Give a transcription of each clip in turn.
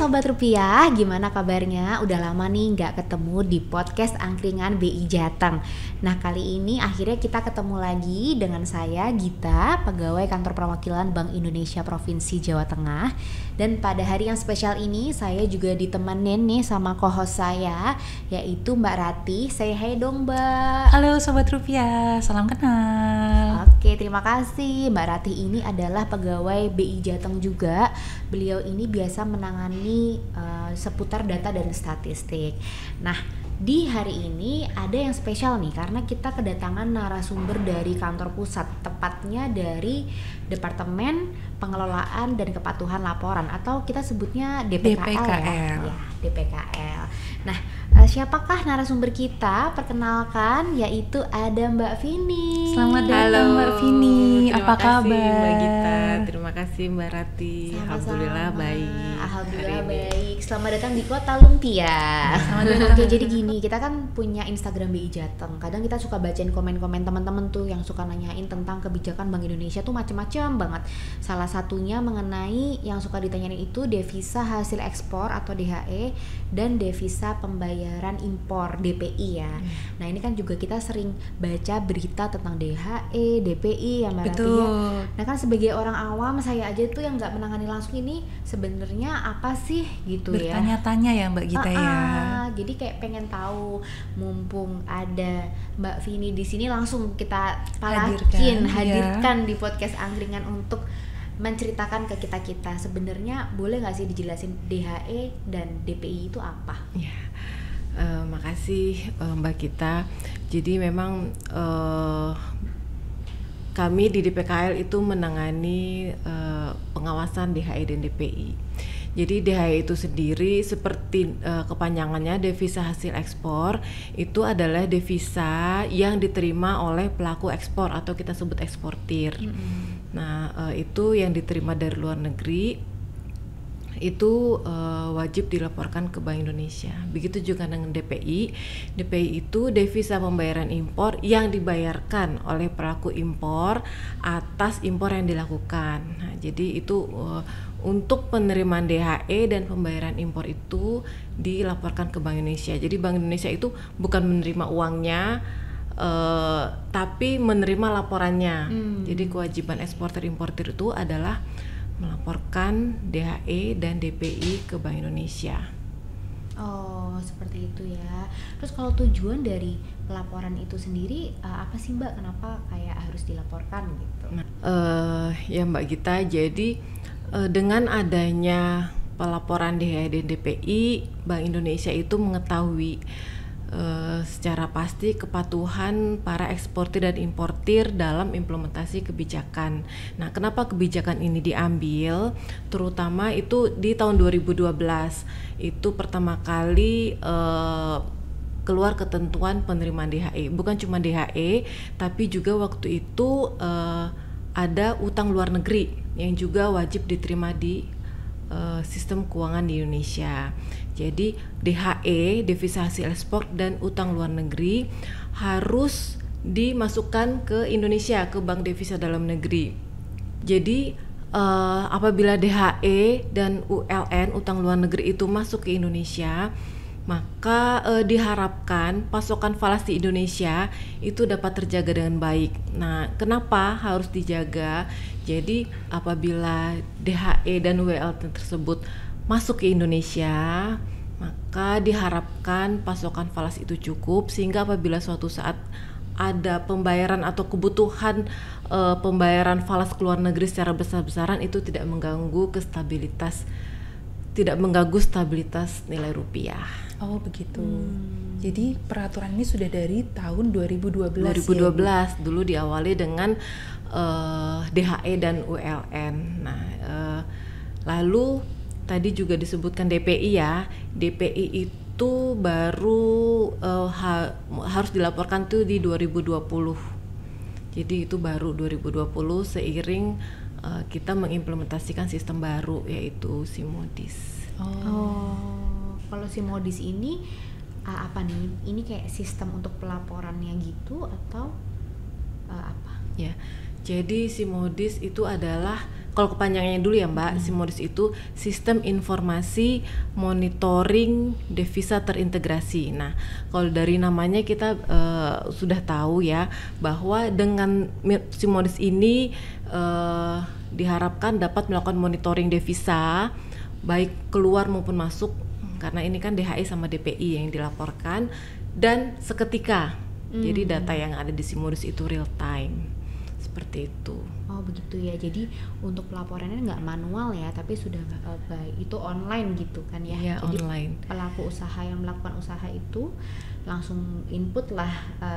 Sobat Rupiah, gimana kabarnya? Udah lama nih nggak ketemu di podcast Angkringan BI Jateng. Nah kali ini akhirnya kita ketemu lagi dengan saya Gita, pegawai kantor perwakilan Bank Indonesia Provinsi Jawa Tengah. Dan pada hari yang spesial ini saya juga ditemenin nih sama co-host saya, yaitu Mbak Ratih. Say hi dong Mbak. Halo Sobat Rupiah, salam kenal. Oke, terima kasih. Mbak Ratih ini adalah pegawai BI Jateng juga. Beliau ini biasa menangani seputar data dan statistik. Nah, di hari ini ada yang spesial nih karena kita kedatangan narasumber dari kantor pusat, tepatnya dari Departemen Pengelolaan dan Kepatuhan Laporan atau kita sebutnya DPKL. Ya, DPKL. Nah, siapakah narasumber kita? Perkenalkan, yaitu ada Mbak Vini. Selamat datang Mbak Vini. Apa kabar? Terima kasih Mbak Gita, terima kasih Mbak Rati. Sama-sama. Alhamdulillah baik. Alhamdulillah baik. Selamat datang di Kota Lumpia. Oke, jadi gini, kita kan punya Instagram BI Jateng. Kadang kita suka bacain komen-komen teman-teman tuh yang suka nanyain tentang kebijakan Bank Indonesia tuh macam-macam banget. Salah satunya mengenai yang suka ditanyain itu devisa hasil ekspor atau DHE dan devisa pembayaran impor DPI ya. Nah ini kan juga kita sering baca berita tentang DHE, DPI ya Mbak Rati ya. Nah kan sebagai orang awam saya aja tuh yang nggak menangani langsung ini sebenarnya apa sih gitu ya. Bertanya-tanya ya Mbak Gita ya. Jadi kayak pengen tahu, mumpung ada Mbak Vini di sini langsung kita hadirkan di podcast Angkringan untuk menceritakan ke kita sebenarnya boleh nggak sih dijelasin DHE dan DPI itu apa? Ya, makasih Mbak Gita. Jadi memang kami di DPKL itu menangani pengawasan DHE dan DPI. Jadi DHE itu sendiri seperti kepanjangannya devisa hasil ekspor, itu adalah devisa yang diterima oleh pelaku ekspor atau kita sebut eksportir. Nah itu yang diterima dari luar negeri itu wajib dilaporkan ke Bank Indonesia. Begitu juga dengan DPI. DPI itu devisa pembayaran impor yang dibayarkan oleh pelaku impor atas impor yang dilakukan. Nah, jadi itu untuk penerimaan DHE dan pembayaran impor itu dilaporkan ke Bank Indonesia. Jadi Bank Indonesia itu bukan menerima uangnya, tapi menerima laporannya. Jadi kewajiban eksportir importir itu adalah melaporkan DHE dan DPI ke Bank Indonesia. Oh, seperti itu ya. Terus kalau tujuan dari pelaporan itu sendiri apa sih Mbak? Kenapa kayak harus dilaporkan gitu? Ya Mbak Gita, jadi dengan adanya pelaporan DHE dan DPI, Bank Indonesia itu mengetahui secara pasti kepatuhan para eksportir dan importir dalam implementasi kebijakan. Nah, kenapa kebijakan ini diambil? Terutama itu di tahun 2012 itu pertama kali keluar ketentuan penerimaan DHE. Bukan cuma DHE, tapi juga waktu itu ada utang luar negeri yang juga wajib diterima di sistem keuangan di Indonesia. Jadi DHE, devisa hasil ekspor dan utang luar negeri harus dimasukkan ke Indonesia, ke Bank Devisa Dalam Negeri. Jadi apabila DHE dan ULN, utang luar negeri itu masuk ke Indonesia, maka diharapkan pasokan falas di Indonesia itu dapat terjaga dengan baik. Nah, kenapa harus dijaga? Jadi apabila DHE dan ULN tersebut masuk ke Indonesia, maka diharapkan pasokan falas itu cukup sehingga apabila suatu saat ada pembayaran atau kebutuhan pembayaran falas ke luar negeri secara besar-besaran itu tidak mengganggu stabilitas nilai rupiah. Oh begitu. Jadi peraturan ini sudah dari tahun 2012 ya? Dulu diawali dengan DHE dan ULN. Nah, lalu tadi juga disebutkan DPI ya. DPI itu baru harus dilaporkan tuh di 2020. Jadi itu baru 2020 seiring kita mengimplementasikan sistem baru yaitu Simodis. Kalau Simodis ini apa nih? Ini kayak sistem untuk pelaporannya gitu atau apa? Ya. Jadi Simodis itu adalah kalau kepanjangannya dulu ya Mbak, SIMODIS itu Sistem Informasi Monitoring Devisa Terintegrasi. Nah, kalau dari namanya kita sudah tahu ya bahwa dengan SIMODIS ini diharapkan dapat melakukan monitoring devisa baik keluar maupun masuk, karena ini kan DHI sama DPI yang dilaporkan dan seketika. Jadi data yang ada di SIMODIS itu real time. Seperti itu. Oh begitu ya, jadi untuk pelaporannya nggak manual ya, tapi sudah itu online gitu kan ya? Iya, jadi online. Pelaku usaha yang melakukan usaha itu langsung input lah,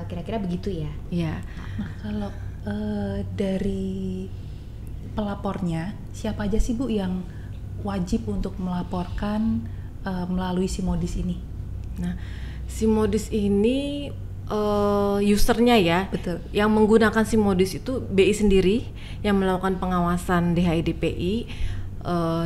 kira-kira begitu ya? Iya. Nah kalau dari pelapornya, siapa aja sih Bu yang wajib untuk melaporkan melalui SIMODIS ini? Nah, SIMODIS ini usernya ya, betul, yang menggunakan SIMODIS itu BI sendiri yang melakukan pengawasan DHI DPI,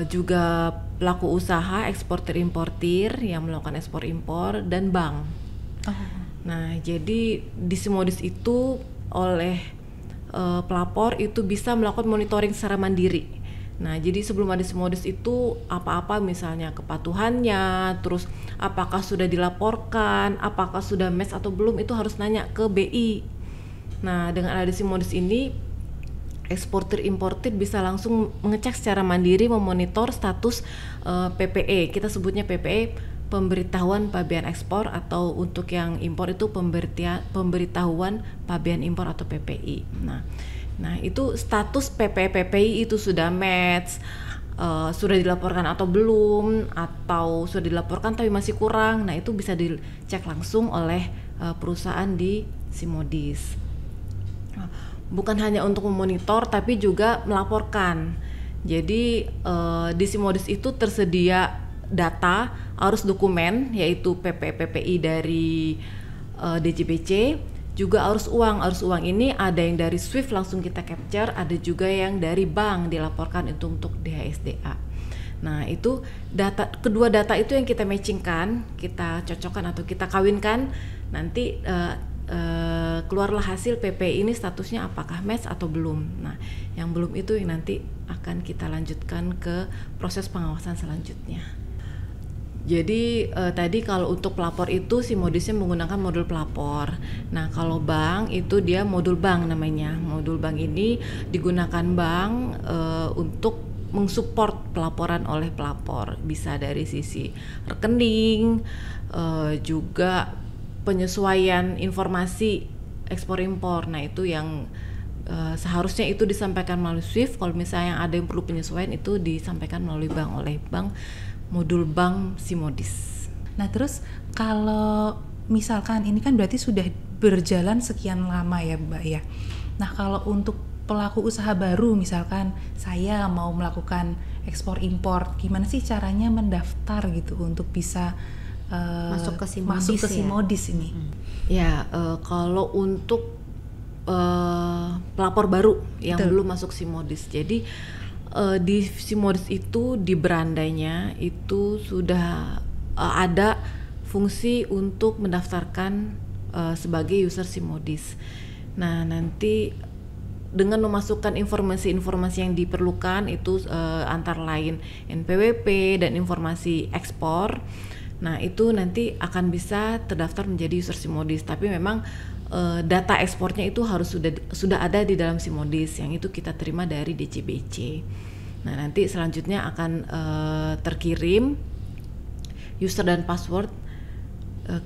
juga pelaku usaha eksportir importir yang melakukan ekspor impor dan bank. Nah jadi di SIMODIS itu oleh pelapor itu bisa melakukan monitoring secara mandiri. Nah, jadi sebelum ada SIMODIS itu apa-apa misalnya kepatuhannya, terus apakah sudah dilaporkan, apakah sudah match atau belum, itu harus nanya ke BI. Nah, dengan ada SIMODIS ini, eksportir importir bisa langsung mengecek secara mandiri, memonitor status PPE. Kita sebutnya PPE, pemberitahuan pabean ekspor, atau untuk yang impor itu pemberitahuan pabean impor atau PPI. Nah itu status PPI itu sudah match, sudah dilaporkan atau belum, atau sudah dilaporkan tapi masih kurang. Nah itu bisa dicek langsung oleh perusahaan di SIMODIS. Bukan hanya untuk memonitor tapi juga melaporkan. Jadi di SIMODIS itu tersedia data arus dokumen, yaitu PPI dari DJBC, juga arus uang ini ada yang dari SWIFT langsung kita capture, ada juga yang dari bank dilaporkan itu untuk DHSDA. Nah itu kedua data itu yang kita matchingkan, kita cocokkan atau kita kawinkan, nanti keluarlah hasil PPI ini statusnya apakah match atau belum. Nah yang belum itu yang nanti akan kita lanjutkan ke proses pengawasan selanjutnya. Jadi tadi kalau untuk pelapor itu SIMODISnya menggunakan modul pelapor. Nah kalau bank itu dia modul bank namanya. Modul bank ini digunakan bank untuk mensupport pelaporan oleh pelapor. Bisa dari sisi rekening, juga penyesuaian informasi ekspor impor. Nah itu yang seharusnya itu disampaikan melalui SWIFT. Kalau misalnya ada yang perlu penyesuaian itu disampaikan melalui bank oleh bank. Modul bank SIMODIS. Nah terus kalau misalkan ini kan berarti sudah berjalan sekian lama ya Mbak ya. Nah kalau untuk pelaku usaha baru, misalkan saya mau melakukan ekspor impor, gimana sih caranya mendaftar gitu untuk bisa masuk ke SIMODIS ini? Ya kalau untuk pelapor baru yang belum masuk SIMODIS, jadi di SIMODIS itu di berandanya itu sudah ada fungsi untuk mendaftarkan sebagai user SIMODIS. Nah nanti dengan memasukkan informasi-informasi yang diperlukan itu antara lain NPWP dan informasi ekspor. Nah itu nanti akan bisa terdaftar menjadi user SIMODIS. Tapi memang data ekspornya itu harus sudah ada di dalam SIMODIS, yang itu kita terima dari DJBC. Nah nanti selanjutnya akan terkirim user dan password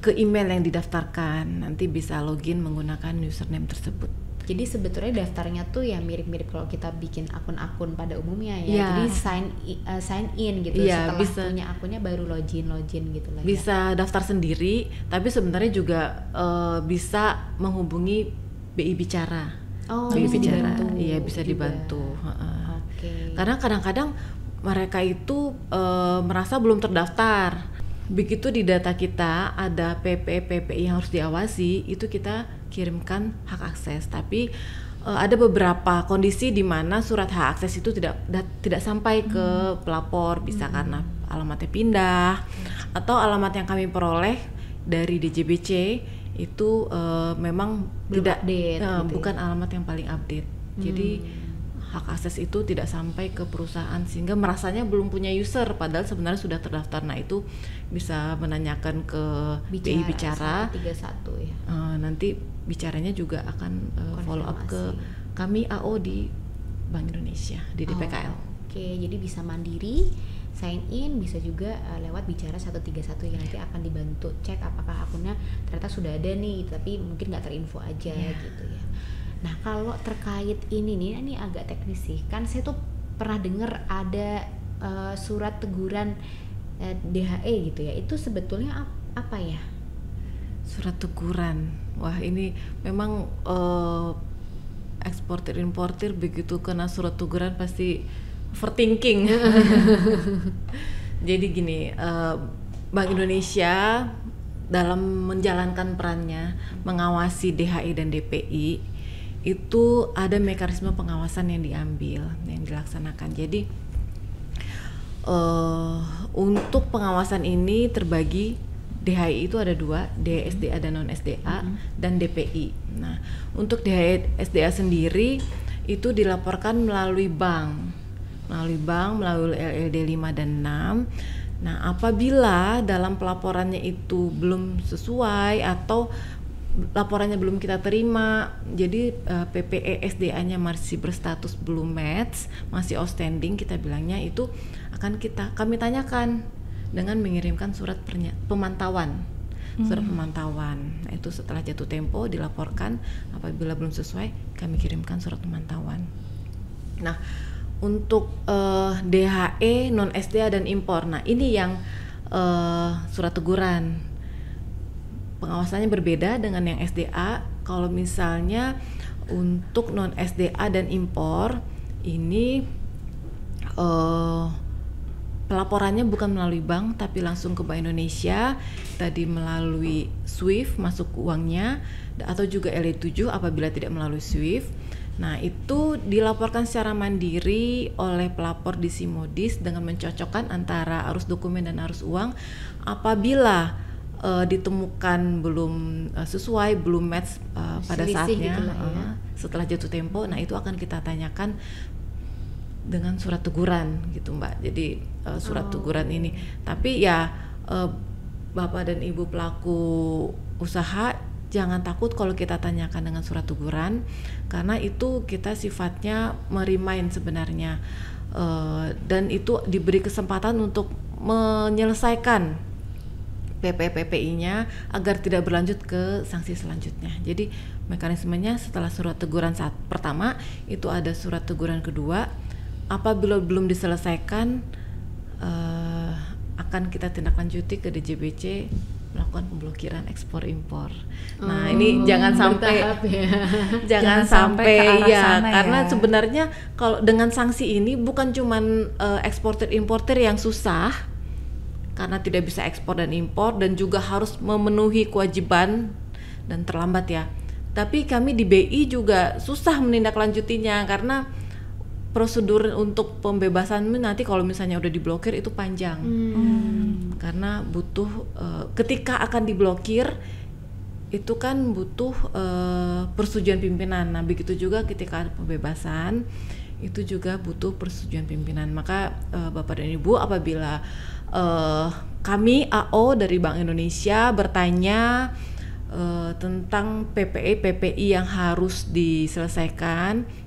ke email yang didaftarkan. Nanti bisa login menggunakan username tersebut. Jadi sebetulnya daftarnya tuh ya mirip-mirip kalau kita bikin akun-akun pada umumnya ya. Jadi sign in gitu, setelah punya akunnya baru login gitu lah. Bisa daftar sendiri, tapi sebenarnya juga bisa menghubungi BI Bicara. BI Bicara, iya bisa dibantu. Karena kadang-kadang mereka itu merasa belum terdaftar. Begitu di data kita ada PPI yang harus diawasi, itu kita kirimkan hak akses. Tapi ada beberapa kondisi di mana surat hak akses itu tidak sampai ke pelapor, bisa karena alamatnya pindah atau alamat yang kami peroleh dari DJBC itu memang belum tidak update, gitu bukan ya? Alamat yang paling update. Jadi hak akses itu tidak sampai ke perusahaan sehingga merasanya belum punya user padahal sebenarnya sudah terdaftar. Nah itu bisa menanyakan ke BI Bicara 131 ya. Nanti bicaranya juga akan follow up ke kami AO di Bank Indonesia di DPKL. Oke, jadi bisa mandiri sign in, bisa juga lewat Bicara 131 yang nanti akan dibantu cek apakah akunnya ternyata sudah ada nih tapi mungkin nggak terinfo aja gitu ya. Nah kalau terkait ini agak teknis sih, kan saya tuh pernah dengar ada surat teguran DHE gitu ya, itu sebetulnya apa ya? Surat teguran, wah ini memang eksportir importir begitu kena surat teguran pasti overthinking. Jadi gini, Bank Indonesia dalam menjalankan perannya mengawasi DHI dan DPI itu ada mekanisme pengawasan yang dilaksanakan. Jadi untuk pengawasan ini terbagi, DHI itu ada dua, DHI SDA dan non SDA dan DPI. Nah untuk DHI SDA sendiri itu dilaporkan melalui bank melalui LLD 5 dan 6. Nah, apabila dalam pelaporannya itu belum sesuai atau laporannya belum kita terima, jadi PPE SDA-nya masih berstatus belum match, masih outstanding kita bilangnya, itu akan kami tanyakan dengan mengirimkan surat pemantauan. Surat pemantauan. Nah, itu setelah jatuh tempo dilaporkan, apabila belum sesuai kami kirimkan surat pemantauan. Nah, untuk DHE, non SDA dan impor. Nah, ini yang surat teguran. Pengawasannya berbeda dengan yang SDA. Kalau misalnya untuk non SDA dan impor ini pelaporannya bukan melalui bank tapi langsung ke Bank Indonesia, tadi melalui SWIFT masuk uangnya, atau juga LE7 apabila tidak melalui SWIFT. Nah itu dilaporkan secara mandiri oleh pelapor di Simodis dengan mencocokkan antara arus dokumen dan arus uang. Apabila ditemukan belum sesuai, belum match pada saatnya gitu setelah jatuh tempo, nah itu akan kita tanyakan dengan surat teguran gitu Mbak. Jadi surat teguran ini, tapi ya Bapak dan Ibu pelaku usaha jangan takut kalau kita tanyakan dengan surat teguran, karena itu kita sifatnya merimain sebenarnya, dan itu diberi kesempatan untuk menyelesaikan PPI-nya agar tidak berlanjut ke sanksi selanjutnya. Jadi mekanismenya setelah surat teguran saat pertama itu ada surat teguran kedua, apabila belum diselesaikan akan kita tindak lanjuti ke DJBC melakukan pemblokiran ekspor impor. Nah ini jangan sampai jangan sampai ya, karena sebenarnya kalau dengan sanksi ini bukan cuman eksportir importir yang susah karena tidak bisa ekspor dan impor dan juga harus memenuhi kewajiban dan terlambat ya, tapi kami di BI juga susah menindaklanjutinya karena prosedur untuk pembebasan nanti kalau misalnya udah diblokir itu panjang. Karena butuh ketika akan diblokir itu kan butuh persetujuan pimpinan. Nah begitu juga ketika ada pembebasan itu juga butuh persetujuan pimpinan. Maka Bapak dan Ibu apabila kami AO dari Bank Indonesia bertanya tentang PPI yang harus diselesaikan,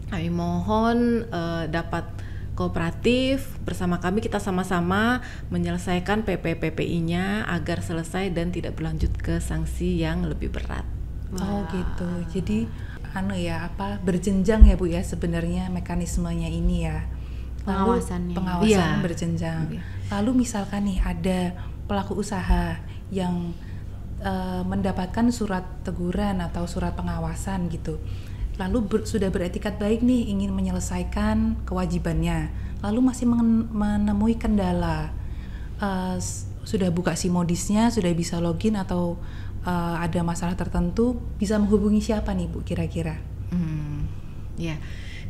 kami mohon dapat kooperatif bersama kami, kita sama-sama menyelesaikan PPI-nya agar selesai dan tidak berlanjut ke sanksi yang lebih berat. Oh gitu. Jadi berjenjang ya Bu ya sebenarnya mekanismenya ini ya. Pengawasan berjenjang. Lalu misalkan nih ada pelaku usaha yang mendapatkan surat teguran atau surat pengawasan gitu. Lalu sudah beretikat baik nih, ingin menyelesaikan kewajibannya, lalu masih menemui kendala, sudah buka Simodisnya, sudah bisa login atau ada masalah tertentu, bisa menghubungi siapa nih Bu kira-kira? Ya,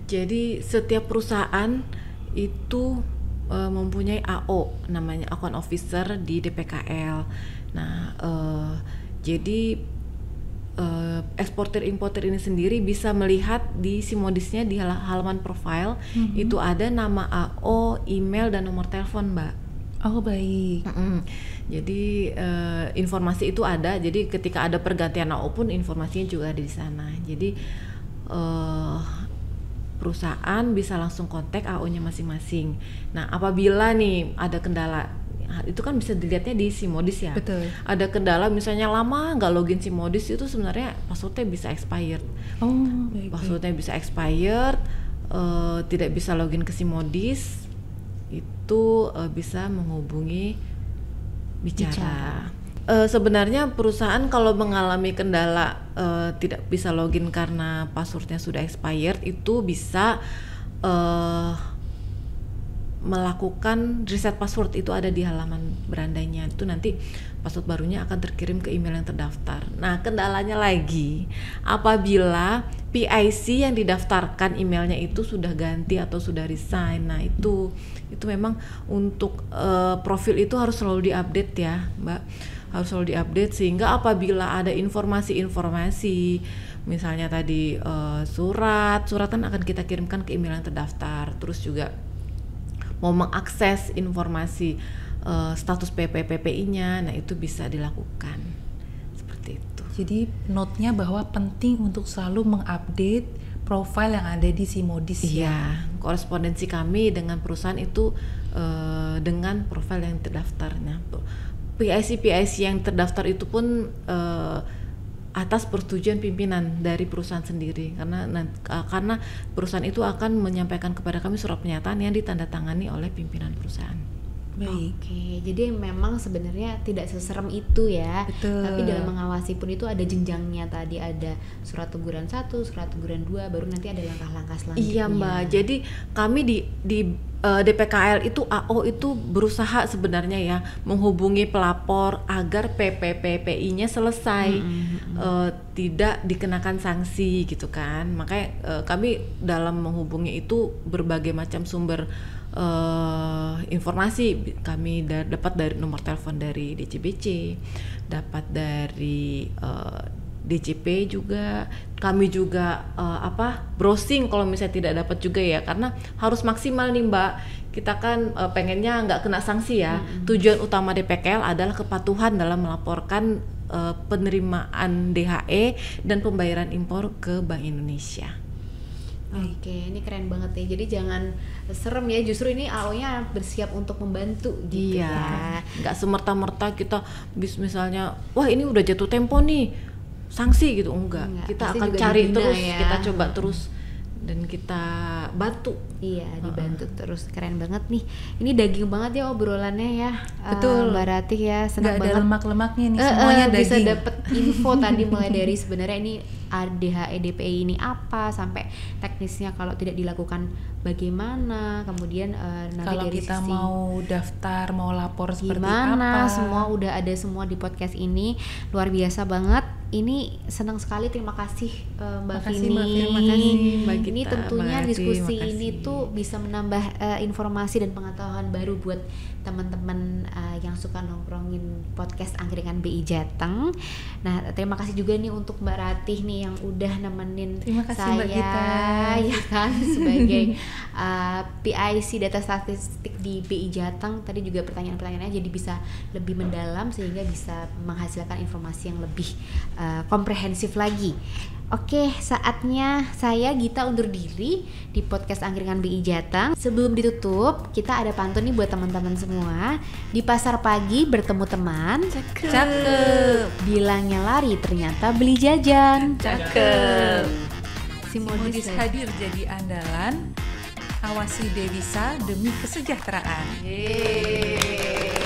jadi setiap perusahaan itu mempunyai AO, namanya Account Officer di DPKL. Nah, jadi eksportir importir ini sendiri bisa melihat di Simodisnya di halaman profile itu ada nama AO, email dan nomor telepon, Mbak. Oh baik. Jadi informasi itu ada. Jadi ketika ada pergantian AO pun informasinya juga ada di sana. Jadi perusahaan bisa langsung kontak AO-nya masing-masing. Nah, apabila nih ada kendala, itu kan bisa dilihatnya di Simodis ya. Betul. Ada kendala misalnya lama nggak login Simodis, itu sebenarnya passwordnya bisa expired. Oh baik. Passwordnya bisa expired, tidak bisa login ke Simodis, itu bisa menghubungi bicara. Sebenarnya perusahaan kalau mengalami kendala tidak bisa login karena passwordnya sudah expired, itu bisa melakukan reset password. Itu ada di halaman berandanya. Itu nanti password barunya akan terkirim ke email yang terdaftar. Nah, kendalanya lagi apabila PIC yang didaftarkan emailnya itu sudah ganti atau sudah resign. Nah, itu memang untuk profil itu harus selalu diupdate ya, Mbak. Harus selalu diupdate sehingga apabila ada informasi-informasi, misalnya tadi surat kan akan kita kirimkan ke email yang terdaftar. Terus juga mau mengakses informasi status PPPI-nya, nah itu bisa dilakukan seperti itu. Jadi note-nya bahwa penting untuk selalu mengupdate profil yang ada di Simodis. Iya, korespondensi kami dengan perusahaan itu dengan profil yang terdaftarnya. PIC yang terdaftar itu pun atas persetujuan pimpinan dari perusahaan sendiri, karena perusahaan itu akan menyampaikan kepada kami surat pernyataan yang ditandatangani oleh pimpinan perusahaan. Baik. Oke, jadi memang sebenarnya tidak seserem itu ya. Betul. Tapi dalam mengawasi pun itu ada jenjangnya, tadi ada surat teguran 1, surat teguran 2, baru nanti ada langkah-langkah selanjutnya. Iya, Mbak. Jadi kami di DPKL itu AO itu berusaha sebenarnya ya menghubungi pelapor agar PPPI-nya selesai, tidak dikenakan sanksi gitu kan. Makanya kami dalam menghubungi itu berbagai macam sumber informasi kami dapat dari nomor telepon dari DCBC, dapat dari DCP juga. Kami juga browsing kalau misalnya tidak dapat juga ya, karena harus maksimal nih Mbak. Kita kan pengennya nggak kena sanksi ya. Tujuan utama DPKL adalah kepatuhan dalam melaporkan penerimaan DHE dan pembayaran impor ke Bank Indonesia. Oke, ini keren banget ya. Jadi jangan serem ya, justru ini AO-nya bersiap untuk membantu gitu ya. Nggak semerta-merta kita misalnya, wah ini udah jatuh tempo nih, sanksi gitu, enggak. Kita akan cari terus, ya. Kita coba terus dan kita bantu. Iya, dibantu terus. Keren banget nih. Ini daging banget ya obrolannya ya. Betul. Mbak Ratih ya, senang banget. Gak ada lemak-lemaknya nih, semuanya daging. Bisa dapet info tadi mulai dari sebenarnya ini DHE DPI ini apa, sampai teknisnya kalau tidak dilakukan bagaimana, kemudian nanti kalau dari kita sisi mau daftar, mau lapor seperti gimana, apa, semua udah ada semua di podcast ini. Luar biasa banget. Ini senang sekali, terima kasih Mbak Vini. Terima kasih Mbak Gita, ini tentunya Mbak diskusi Rati, ini tuh bisa menambah informasi dan pengetahuan baru buat teman-teman yang suka nongkrongin podcast Angkringan BI Jateng. Nah, terima kasih juga nih untuk Mbak Ratih nih yang udah nemenin saya, Mbak Gita, ya kan, sebagai PIC data statistik di BI Jateng. Tadi juga pertanyaan-pertanyaannya jadi bisa lebih mendalam sehingga bisa menghasilkan informasi yang lebih komprehensif lagi. Oke, saatnya saya Gita undur diri di podcast Angkringan BI Jateng. Sebelum ditutup, kita ada pantun nih buat teman-teman semua. Di pasar pagi bertemu teman, cakep. Bilangnya lari, ternyata beli jajan. Cakep. Simodis hadir jadi andalan. Awasi devisa demi kesejahteraan. Yeay.